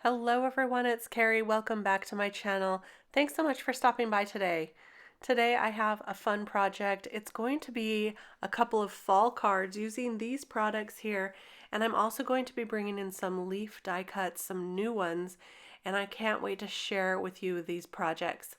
Hello everyone, it's Kari. Welcome back to my channel. Thanks so much for stopping by today. Today I have a fun project. It's going to be a couple of fall cards using these products here, and I'm also going to be bringing in some leaf die cuts, some new ones, and I can't wait to share with you these projects.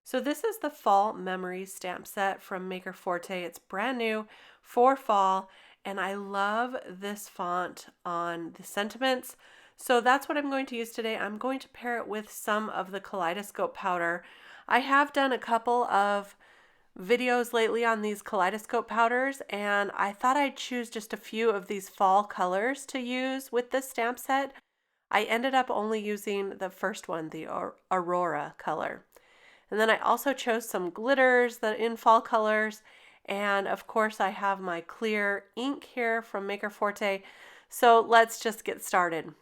So this is the Fall Memories stamp set from Maker Forte. It's brand new for fall, and I love this font on the sentiments. So that's what I'm going to use today. I'm going to pair it with some of the Kaleidoscope powder. I have done a couple of videos lately on these Kaleidoscope powders, and I thought I'd choose just a few of these fall colors to use with this stamp set. I ended up only using the first one, the Aurora color. And then I also chose some glitters that in fall colors. And of course I have my clear ink here from Maker Forte. So let's just get started.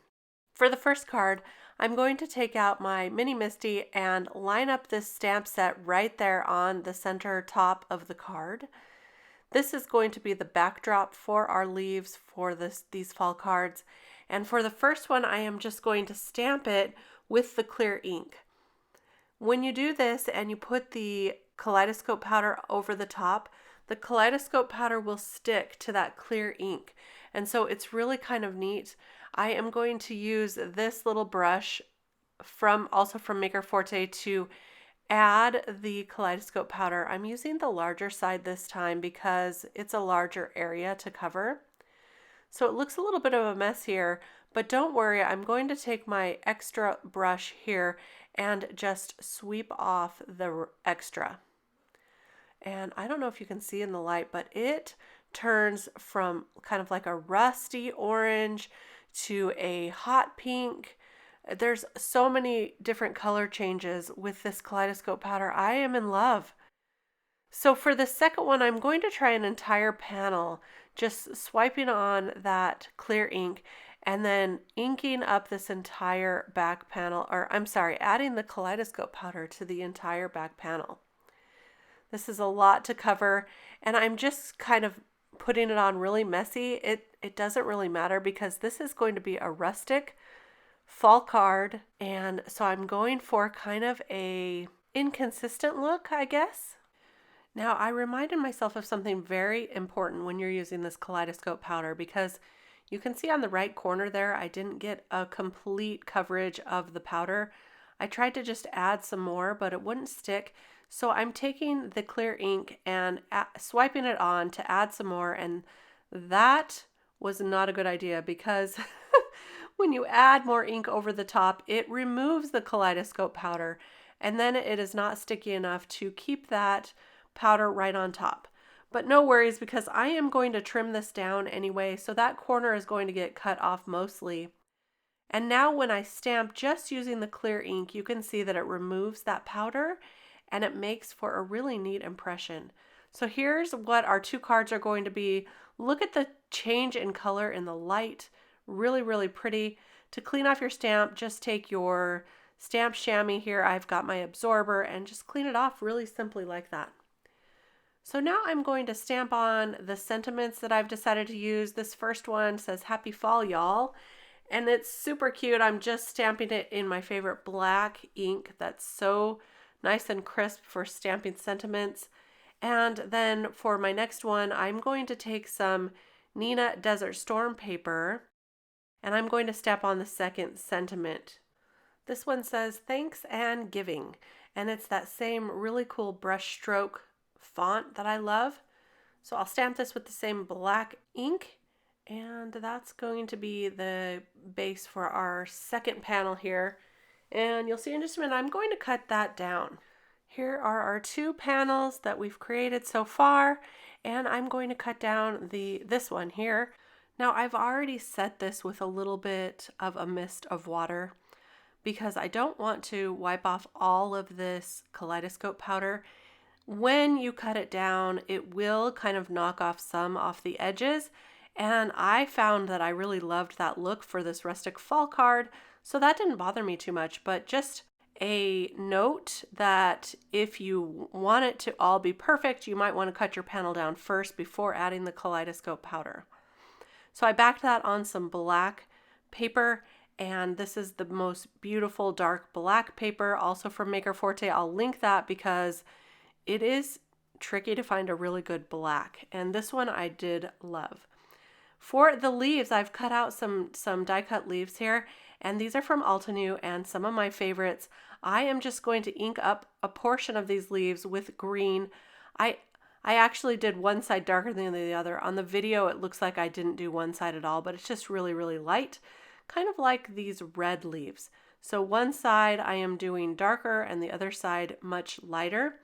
For the first card, I'm going to take out my Mini Misty and line up this stamp set right there on the center top of the card. This is going to be the backdrop for our leaves for these fall cards. And for the first one, I am just going to stamp it with the clear ink. When you do this and you put the Kaleidoscope powder over the top, the Kaleidoscope powder will stick to that clear ink. And so it's really kind of neat. I am going to use this little brush also from Maker Forte to add the Kaleidoscope powder. I'm using the larger side this time because it's a larger area to cover. So it looks a little bit of a mess here, but don't worry, I'm going to take my extra brush here and just sweep off the extra. And I don't know if you can see in the light, but it turns from kind of like a rusty orange to a hot pink. There's so many different color changes with this Kaleidoscope powder. I am in love. So for the second one, I'm going to try an entire panel, just swiping on that clear ink and then inking up this entire back panel, or I'm sorry, adding the Kaleidoscope powder to the entire back panel. This is a lot to cover, and I'm just kind of putting it on really messy. It doesn't really matter because this is going to be a rustic fall card, and so I'm going for kind of a inconsistent look, I guess. Now, I reminded myself of something very important when you're using this Kaleidoscope powder, because you can see on the right corner there, I didn't get a complete coverage of the powder. I tried to just add some more, but it wouldn't stick. So I'm taking the clear ink and swiping it on to add some more, and that was not a good idea because when you add more ink over the top, it removes the Kaleidoscope powder, and then it is not sticky enough to keep that powder right on top. But no worries, because I am going to trim this down anyway, so that corner is going to get cut off mostly. And now when I stamp just using the clear ink, you can see that it removes that powder and it makes for a really neat impression. So here's what our two cards are going to be. Look at the change in color in the light. Really, really pretty. To clean off your stamp, just take your stamp chamois here. I've got my absorber, and just clean it off really simply like that. So now I'm going to stamp on the sentiments that I've decided to use. This first one says Happy Fall, y'all. And it's super cute. I'm just stamping it in my favorite black ink that's so nice and crisp for stamping sentiments. And then for my next one, I'm going to take some Nina Desert Storm paper, and I'm going to stamp on the second sentiment. This one says Thanks and Giving, and it's that same really cool brush stroke font that I love. So I'll stamp this with the same black ink, and that's going to be the base for our second panel here. And you'll see in just a minute, I'm going to cut that down. Here are our two panels that we've created so far, and I'm going to cut down this one here. Now I've already set this with a little bit of a mist of water because I don't want to wipe off all of this Kaleidoscope powder. When you cut it down, it will kind of knock off some off the edges, and I found that I really loved that look for this rustic fall card, so that didn't bother me too much. But just a note that if you want it to all be perfect, you might want to cut your panel down first before adding the Kaleidoscope powder. So I backed that on some black paper, And this is the most beautiful dark black paper, also from Maker Forte. I'll link that because it is tricky to find a really good black. And this one I did love. For the leaves, I've cut out some die cut leaves here, and these are from Altenew and some of my favorites. I am just going to ink up a portion of these leaves with green. I actually did one side darker than the other. On the video, it looks like I didn't do one side at all, but it's just really, really light, kind of like these red leaves. So one side I am doing darker and the other side much lighter.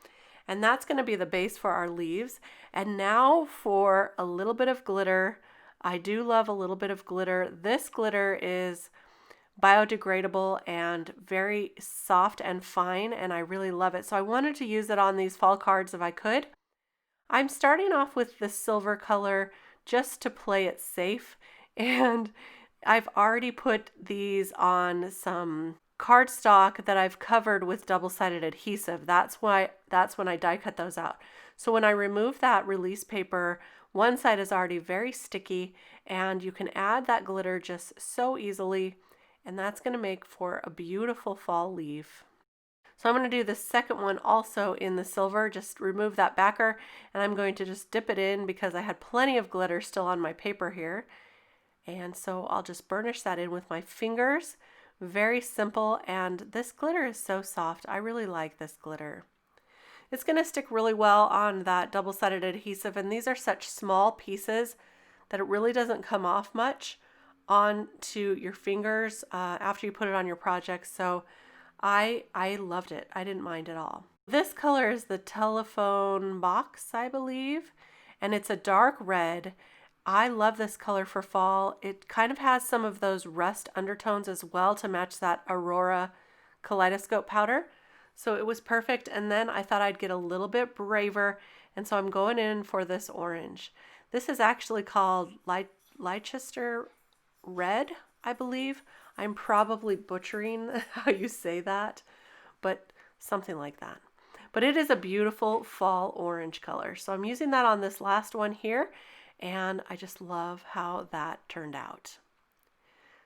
And that's going to be the base for our leaves. And now for a little bit of glitter. I do love a little bit of glitter. This glitter is biodegradable and very soft and fine, and I really love it. So I wanted to use it on these fall cards if I could. I'm starting off with the silver color just to play it safe, and I've already put these on some cardstock that I've covered with double-sided adhesive. That's when I die cut those out. So when I remove that release paper, one side is already very sticky, and you can add that glitter just so easily, and that's going to make for a beautiful fall leaf. So I'm going to do the second one also in the silver, just remove that backer, and I'm going to just dip it in because I had plenty of glitter still on my paper here. And so I'll just burnish that in with my fingers. Very simple, and this glitter is so soft. I really like this glitter. It's going to stick really well on that double-sided adhesive, and these are such small pieces that it really doesn't come off much onto your fingers after you put it on your project. So I loved it. I didn't mind at all. This color is the Telephone Box, I believe, and it's a dark red. I love this color for fall. It kind of has some of those rust undertones as well to match that Aurora Kaleidoscope Powder. So it was perfect. And then I thought I'd get a little bit braver, and so I'm going in for this orange. This is actually called Leicester Red, I believe. I'm probably butchering how you say that, but something like that. But it is a beautiful fall orange color. So I'm using that on this last one here, and I just love how that turned out.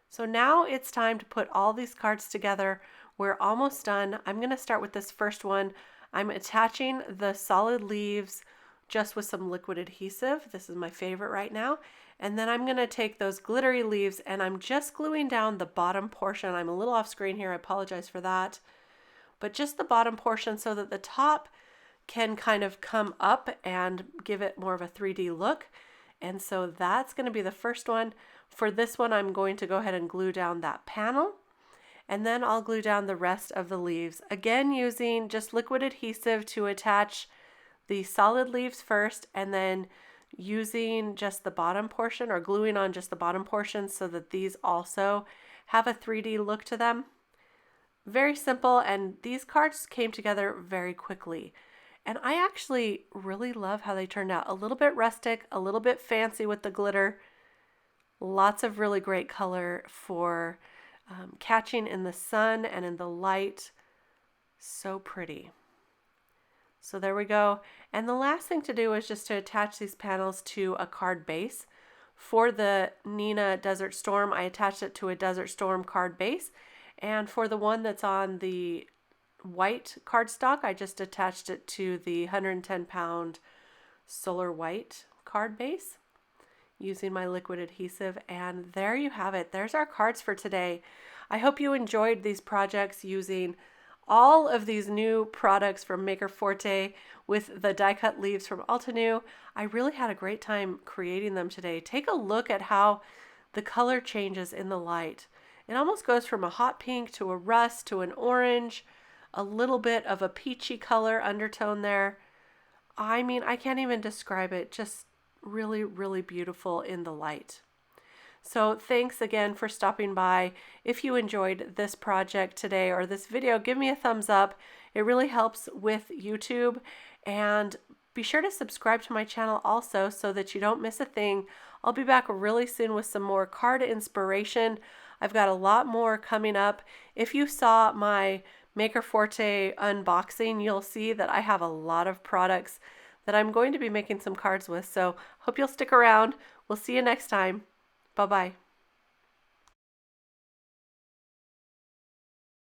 So now it's time to put all these cards together. We're almost done. I'm going to start with this first one. I'm attaching the solid leaves just with some liquid adhesive. This is my favorite right now. And then I'm going to take those glittery leaves and I'm just gluing down the bottom portion. I'm a little off screen here. I apologize for that. But just the bottom portion so that the top can kind of come up and give it more of a 3D look. And so that's going to be the first one. For this one, I'm going to go ahead and glue down that panel. And then I'll glue down the rest of the leaves. Again, using just liquid adhesive to attach the solid leaves first, and then using just the bottom portion or gluing on just the bottom portion so that these also have a 3D look to them. Very simple, and these cards came together very quickly. And I actually really love how they turned out. A little bit rustic, a little bit fancy with the glitter. Lots of really great color for catching in the sun and in the light. So pretty. So there we go. And the last thing to do is just to attach these panels to a card base. For the Nina Desert Storm, I attached it to a Desert Storm card base. And for the one that's on the white cardstock, I just attached it to the 110-pound Solar White card base using my liquid adhesive. And there you have it. There's our cards for today. I hope you enjoyed these projects using all of these new products from Maker Forte with the die cut leaves from Altenew. I really had a great time creating them today. Take a look at how the color changes in the light. It almost goes from a hot pink to a rust to an orange, a little bit of a peachy color undertone there. I mean, I can't even describe it. Just really, really beautiful in the light. So thanks again for stopping by. If you enjoyed this project today or this video, give me a thumbs up. It really helps with YouTube. And be sure to subscribe to my channel also so that you don't miss a thing. I'll be back really soon with some more card inspiration. I've got a lot more coming up. If you saw my Maker Forte unboxing, you'll see that I have a lot of products that I'm going to be making some cards with. So hope you'll stick around. We'll see you next time. Bye-bye.